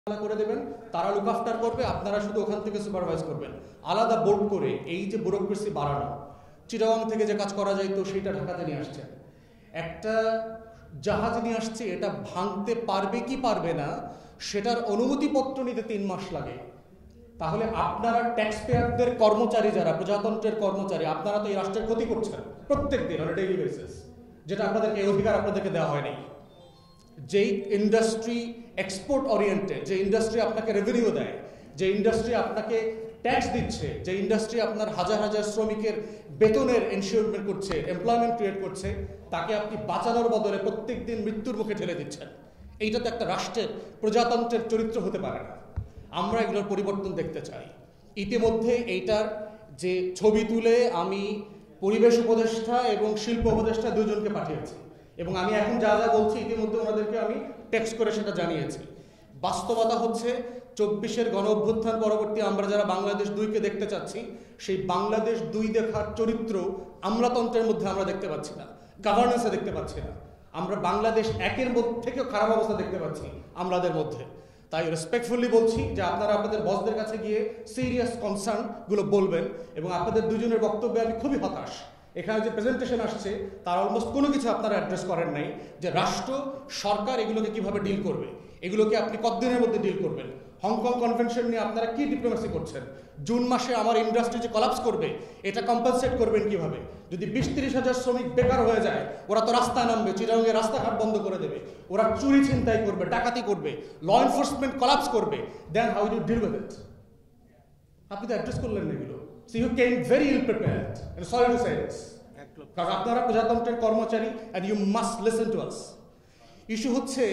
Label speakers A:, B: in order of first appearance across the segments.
A: করে দেবেন, তারা লুক আফটার করবে, আপনারা শুধু ওখান থেকে সুপারভাইজ করবেন। আলাদা বোর্ড করে এই যে ব্যুরোক্রেসি বাড়ানো, চিটাগাং থেকে যে কাজ করা যায় তো সেটা ঢাকাতে নিয়ে আসছে, একটা জাহাজ নিয়ে আসছে, এটা ভাঙতে পারবে কি পারবে না সেটার অনুমতিপত্র নিতে 3 মাস লাগে। তাহলে আপনারা ট্যাক্স পেয়ারদের কর্মচারী, যারা প্রজাতন্ত্রের কর্মচারী, আপনারা তো এই রাষ্ট্রের ক্ষতি করছেন প্রত্যেক দিন অন ডেইলি বেসিস, যেটা আপনাদেরকে এই অধিকার আপনাদেরকে দেওয়া হয়নি। যেই ইন্ডাস্ট্রি এক্সপোর্ট ওরিয়েন্টেড, যে ইন্ডাস্ট্রি আপনাকে রেভিনিউ দেয়, যে ইন্ডাস্ট্রি আপনাকে ট্যাক্স দিচ্ছে, যে ইন্ডাস্ট্রি আপনার হাজার হাজার শ্রমিকের বেতনের এনশিওরমেন্ট করছে, এমপ্লয়মেন্ট ক্রিয়েট করছে, তাকে আপনি বাঁচানোর বদলে প্রত্যেক দিন মৃত্যুর মুখে ঠেলে দিচ্ছেন। এইটা তো একটা রাষ্ট্রের প্রজাতন্ত্রের চরিত্র হতে পারে না। আমরা এগুলোর পরিবর্তন দেখতে চাই। ইতিমধ্যে এইটার যে ছবি তুলে আমি পরিবেশ উপদেষ্টা এবং শিল্প উপদেষ্টা দুজনকে পাঠিয়েছি, এবং আমি এখন যা যা বলছি ইতিমধ্যে ওনাদেরকে আমি টেক্সট করে সেটা জানিয়েছি। বাস্তবতা হচ্ছে 24-এর গণ অভ্যুত্থান পরবর্তী আমরা যারা বাংলাদেশ 2কে দেখতে চাচ্ছি, সেই বাংলাদেশ 2 দেখার চরিত্র আমলাতন্ত্রের মধ্যে আমরা দেখতে পাচ্ছি না, গভর্নেন্সে দেখতে পাচ্ছি না। আমরা বাংলাদেশ 1-এর মধ্যে থেকেও খারাপ অবস্থা দেখতে পাচ্ছি আমলাদের মধ্যে। তাই রেসপেক্টফুলি বলছি যে আপনারা আপনাদের বসদের কাছে গিয়ে সিরিয়াস কনসার্নগুলো বলবেন, এবং আপনাদের দুজনের বক্তব্যে আমি খুবই হতাশ। এখানে যে প্রেজেন্টেশন আসছে তার অলমোস্ট কোনো কিছু আপনারা অ্যাড্রেস করেন নাই, যে রাষ্ট্র সরকার এগুলোকে কিভাবে ডিল করবে, এগুলোকে আপনি কতদিনের মধ্যে ডিল করবেন। হংকং কনভেনশন নিয়ে আপনারা কি ডিপ্লোমেসি করছেন? জুন মাসে আমার ইন্ডাস্ট্রি যে কলাপস করবে এটা কম্পেনসেট করবেন কিভাবে? যদি 20-30 হাজার শ্রমিক বেকার হয়ে যায়, ওরা তো রাস্তায় নামবে, চিটাগাংয়ে রাস্তাঘাট বন্ধ করে দেবে, ওরা চুরি ছিনতাই করবে, ডাকাতি করবে, ল এনফোর্সমেন্ট কলাপস করবে, then how you deal with it? আপনি তো অ্যাড্রেস করলেন না এগুলো। So you came very ill prepared, and sorry to say this, কারণ আপনারা প্রজাতন্ত্রের কর্মচারী, and you must listen to us. Issue হচ্ছে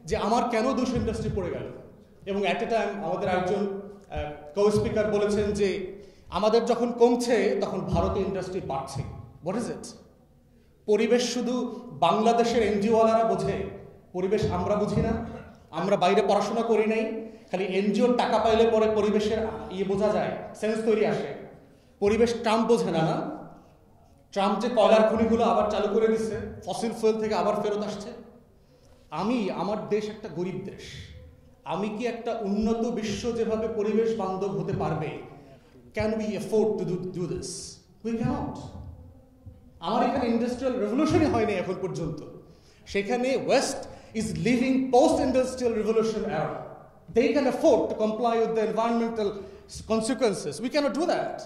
A: যে আমার কেন 200 ইন্ডাস্ট্রি পড়ে গেল, এবং অ্যাট এ টাইম আমাদের একজন কো স্পিকার বলেছেন যে আমাদের যখন কমছে তখন ভারতীয় ইন্ডাস্ট্রি বাড়ছে। What is it? পরিবেশ শুধু বাংলাদেশের এনজিওওয়ালারা বোঝে, পরিবেশ আমরা বুঝি না? আমরা বাইরে পড়াশোনা করি নাই, খালি এনজিওর টাকা পাইলে পরে পরিবেশের বোঝা যায়, সেন্স তৈরি আসে। পরিবেশ ট্রাম্প বোঝে না, না? ট্রাম্প যে কয়লার খনিগুলো আবার চালু করে দিচ্ছে, ফসিল ফুয়েল থেকে আবার ফেরত আসছে। আমার দেশ একটা গরিব দেশ, আমি কি একটা উন্নত বিশ্ব যেভাবে পরিবেশ বান্ধব হতে পারবে, can we afford to do this? We cannot. আমার এখানে ইন্ডাস্ট্রিয়াল রেভলিউশনই হয়নি এখন পর্যন্ত, সেখানে west is living post industrial revolution এরা। They can afford to comply with the environmental consequences. We cannot do that.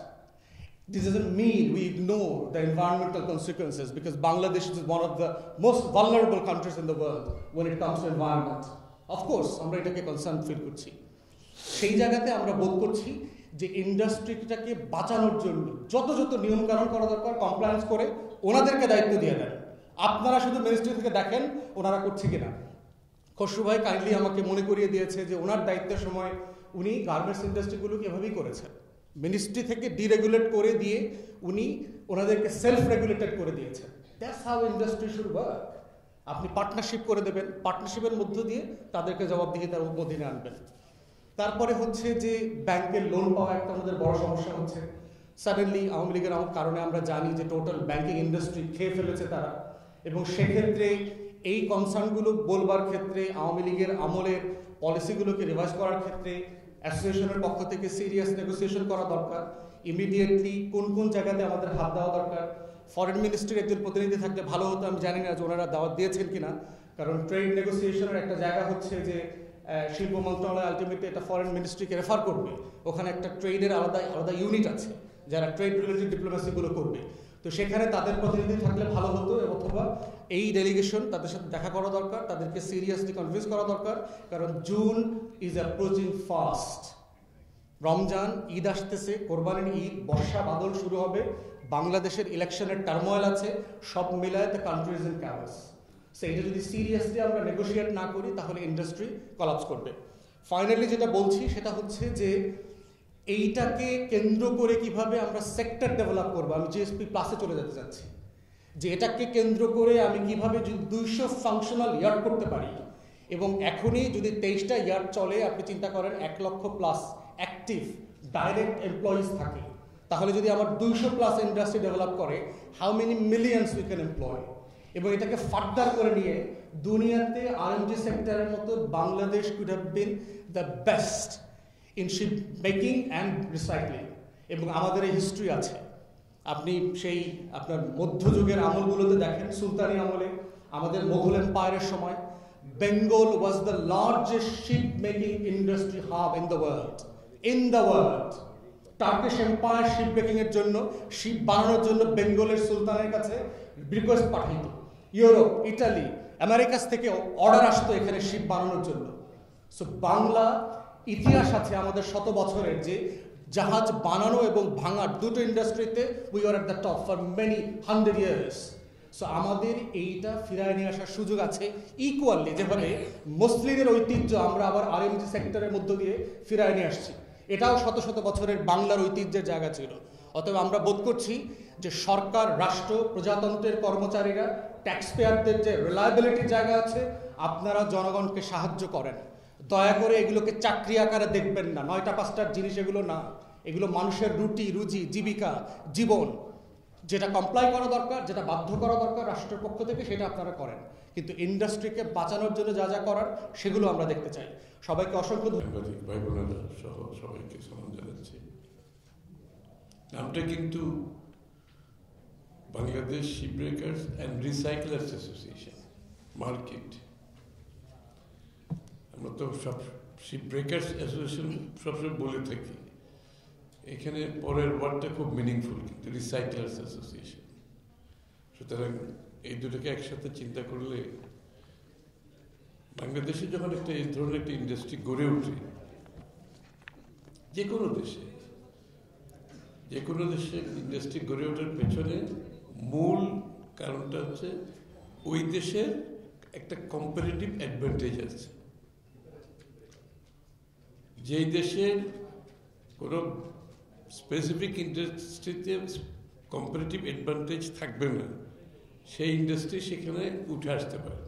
A: This doesn't mean we ignore the environmental consequences, because Bangladesh is one of the most vulnerable countries in the world when it comes to environment. Of course, আমরা এটাকে concern feel করছি। সেই জায়গাতে আমরা বোধ করছি যে ইন্ডাস্ট্রিটাকে বাঁচানোর জন্য যত নিয়মকানুন করা দরকার কমপ্লায়েন্স করে ওনাদেরকে দায়িত্ব দিয়ে দেন। আপনারা শুধু মিনিস্ট্রি থেকে দেখেন ওনারা করছে কিনা। খসরু ভাই কাইন্ডলি আমাকে মনে করিয়ে দিয়েছে যে ওনার দায়িত্বের সময় উনি গার্মেন্টস ইন্ডাস্ট্রিগুলোকে এভাবেই করেছেন, মিনিস্ট্রি থেকে ডিরেগুলেট করে দিয়ে উনি ওনাদেরকে সেলফ রেগুলেটেড করে দিয়েছেন। That's how industry should work. আপনি পার্টনারশিপ করে দেবেন, পার্টনারশিপের মধ্য দিয়ে তাদেরকে জবাবদিহিতার অধীনে আনবেন। তারপরে হচ্ছে যে ব্যাংকের লোন পাওয়া একটা আমাদের বড় সমস্যা হচ্ছে। সাডেনলি আওয়ামী লীগের কারণে আমরা জানি যে টোটাল ব্যাংকিং ইন্ডাস্ট্রি খেয়ে ফেলেছে তারা, এবং সেক্ষেত্রে এই কনসার্নগুলো বলবার ক্ষেত্রে আওয়ামী লীগের আমলের পলিসিগুলোকে রিভাইজ করার ক্ষেত্রে অ্যাসোসিয়েশনের পক্ষ থেকে সিরিয়াস নেগোসিয়েশন করা দরকার। ইমিডিয়েটলি কোন কোন জায়গাতে আমাদের হাত দেওয়া দরকার। ফরেন মিনিস্ট্রির একজন প্রতিনিধি থাকলে ভালো হতো, আমি জানি না যে ওনারা দাওয়াত দিয়েছেন কিনা, কারণ ট্রেড নেগোসিয়েশনের একটা জায়গা হচ্ছে যে শিল্প মন্ত্রণালয় আলটিমেটলি এটা ফরেন মিনিস্ট্রিকে রেফার করবে, ওখানে একটা ট্রেডের আলাদা ইউনিট আছে যারা ট্রেড রিলেটেড ডিপ্লোমেসিগুলো করবে। তো সেখানে তাদের প্রতিনিধি থাকলে ভালো হতো, অথবা এই ডেলিগেশন তাদের সাথে দেখা করা দরকার, তাদেরকে সিরিয়াসলি কনভিন্স করা দরকার, কারণ June is approaching fast. Ramzan, Eid আসতেছে, কোরবানির ঈদ, বর্ষা বাদল শুরু হবে, বাংলাদেশের ইলেকশনের টার্মোয়েল আছে, সব মিলায় the country is in chaos. So এটা যদি সিরিয়াসলি আমরা নেগোশিয়েট না করি তাহলে ইন্ডাস্ট্রি কলাপস করবে। ফাইনালি যেটা বলছি সেটা হচ্ছে যে এইটাকে কেন্দ্র করে কিভাবে আমরা সেক্টর ডেভেলপ করবো। আমি জিএসপি প্লাসে চলে যেতে চাচ্ছি, যে এটাকে কেন্দ্র করে আমি কিভাবে 200 ফাংশনাল ইয়ার্ড করতে পারি, এবং এখনই যদি 23টা ইয়ার্ড চলে, আপনি চিন্তা করেন 1 লক্ষ প্লাস অ্যাক্টিভ ডাইরেক্ট এমপ্লয়িজ থাকে, তাহলে যদি আমার 200 প্লাস ইন্ডাস্ট্রি ডেভেলপ করে, how many millions we can employ. এবং এটাকে ফার্দার করে নিয়ে দুনিয়াতে আরএমজি সেক্টরের মতো Bangladesh could have been the best in ship making and recycling. এবং আমাদের এই হিস্ট্রি আছে, আপনি সেই আপনার মধ্যযুগের আমলগুলোতে দেখেন, সুলতানি আমলে আমাদের মোগল এম্পায়ারের সময় Bengal was the largest ship making industry hub in the world. Turkish empire ship making এর জন্য, শিপ বানানোর জন্য বেঙ্গলের সুলতানের কাছে রিকোয়েস্ট পাঠাইত। ইউরোপ, ইটালি, আমেরিকাস থেকে অর্ডার আসতো এখানে শিপ বানানোর জন্য। সো বাংলা ইতিহাস আছে আমাদের শত বছরের, যে জাহাজ বানানো এবং ভাঙার দুটো ইন্ডাস্ট্রিতে we are at the top for many 100 years। So আমাদের এইটা ফিরায় নিয়ে আসার সুযোগ আছে ইকুয়ালি, যেভাবে মুসলিমের ঐতিহ্য আমরা আবার আরএমজি সেক্টরের মধ্য দিয়ে ফিরায় নিয়ে আসছি। এটাও শত শত বছরের বাংলার ঐতিহ্যের জায়গা ছিল। অতএব আমরা বোধ করছি যে সরকার, রাষ্ট্র, প্রজাতন্ত্রের কর্মচারীরা, ট্যাক্স পেয়ারদের যে রিলায়েবিলিটির জায়গা আছে, আপনারা জনগণকে সাহায্য করেন। দয়া করে এগুলোকে চাকরি আকারে দেখবেন না, 9টা 5টার জিনিস এগুলো না। এগুলো মানুষের রুটি রুজি, জীবিকা, জীবন। যেটা কমপ্লাই করা দরকার, যেটা বাধ্য করা দরকার রাষ্ট্রের পক্ষ থেকে, সেটা আপনারা করেন। কিন্তু ইন্ডাস্ট্রিকে বাঁচানোর জন্য যা যা করার সেগুলো আমরা দেখতে চাই। সবাইকে অসংখ্য ধন্যবাদ।
B: ভাই বোনেরা সহ সবাইকে সালাম জানাচ্ছি। নামটা কিন্তু Bangladesh ship breakers and recyclers association market. আমরা তো সব শিপ ব্রেকার্স অ্যাসোসিয়েশন সবসময় বলে থাকি, এখানে পরের ওয়ার্ডটা খুব মিনিংফুল, কিন্তু রিসাইক্লার্স অ্যাসোসিয়েশন। সুতরাং এই দুটোকে একসাথে চিন্তা করলে বাংলাদেশে যখন একটা এই ধরনের একটা ইন্ডাস্ট্রি গড়ে ওঠে, যে কোনো দেশে ইন্ডাস্ট্রি গড়ে ওঠার পেছনে মূল কারণটা হচ্ছে ওই দেশের একটা কম্পারেটিভ অ্যাডভান্টেজ আছে। যেই দেশের কোনো স্পেসিফিক ইন্ডাস্ট্রিতে কম্পারেটিভ অ্যাডভান্টেজ থাকবে না, সেই ইন্ডাস্ট্রি সেখানে উঠে আসতে পারে,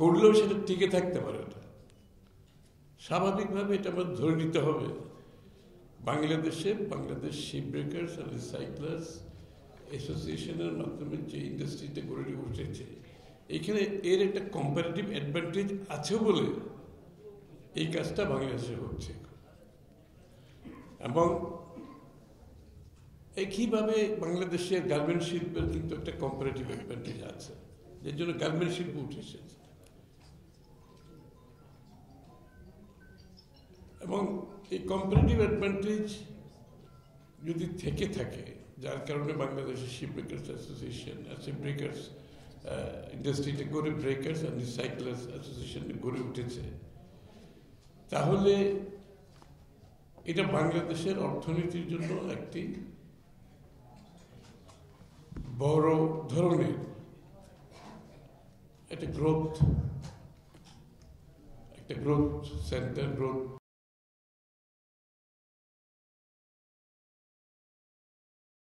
B: করলেও সেটা টিকে থাকতে পারে না। স্বাভাবিকভাবে এটা আমরা ধরে নিতে হবে। বাংলাদেশ শিপ ব্রেকার্স আর রিসাইক্লার্স অ্যাসোসিয়েশনের মাধ্যমে যে ইন্ডাস্ট্রিটা গড়ে উঠেছে, এখানে এর একটা কম্পারেটিভ অ্যাডভান্টেজ আছে বলে এই কাজটা বাংলাদেশে হচ্ছে। এবং একইভাবে বাংলাদেশের গার্মেন্ট শিল্পের কিন্তু একটা কম্পারেটিভ অ্যাডভান্টেজ আছে, যার জন্য গার্মেন্ট শিল্প উঠে এসেছে। এবং এই কম্পারেটিভ অ্যাডভান্টেজ যদি থেকে থাকে, যার কারণে বাংলাদেশের ship breakers association, ship breakers ইন্ডাস্ট্রিতে ব্রেকার্স অ্যান্ড রিসাইক্লার্স অ্যাসোসিয়েশন গড়ে উঠেছে, তাহলে এটা বাংলাদেশের অর্থনীতির জন্য একটি বড় ধরনের একটা গ্রোথ সেন্টার, গ্রোথ